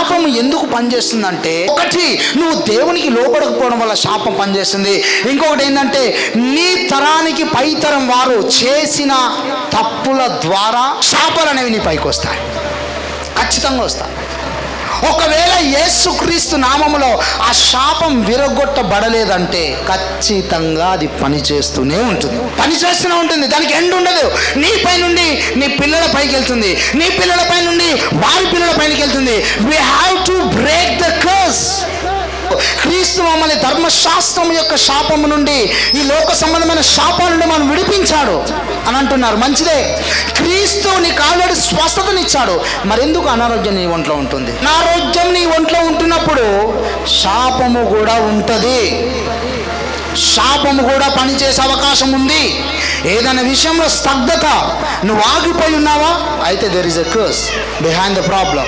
శాపం ఎందుకు పనిచేస్తుందంటే, ఒకటి నువ్వు దేవునికి లోబడకపోవడం వల్ల శాపం పనిచేస్తుంది. ఇంకొకటి ఏంటంటే, నీ తరానికి పై తరం వారు చేసిన తప్పుల ద్వారా శాపాలు అనేవి నీ పైకి వస్తాయి, ఖచ్చితంగా వస్తాయి. ఒకవేళ యేసుక్రీస్తు నామములో ఆ శాపం విరగొట్టబడలేదంటే ఖచ్చితంగా అది పనిచేస్తూనే ఉంటుంది. దానికి ఎండ్ ఉండదు. నీ పై నుండి నీ పిల్లల పైకి వెళ్తుంది, నీ పిల్లల పై నుండి వారి పిల్లల పైకి వెళ్తుంది. We have to break the curse. క్రీస్తు మమ్మల్ని ధర్మశాస్త్రం యొక్క శాపము నుండి, ఈ లోక సంబంధమైన శాపాల నుండి మనం విడిపించాడు అని అంటున్నారు. మంచిదే, క్రీస్తు నీకు ఆల్రెడీ స్వస్థతనిచ్చాడు. మరెందుకు అనారోగ్యం నీ ఒంట్లో ఉంటుంది? అనారోగ్యం నీ ఒంట్లో ఉంటున్నప్పుడు శాపము కూడా ఉంటుంది, శాపము కూడా పనిచేసే అవకాశం ఉంది. ఏదైనా విషయంలో స్తబ్దత, నువ్వు ఆగిపోయి ఉన్నావా, అయితే there is a curse behind the problem.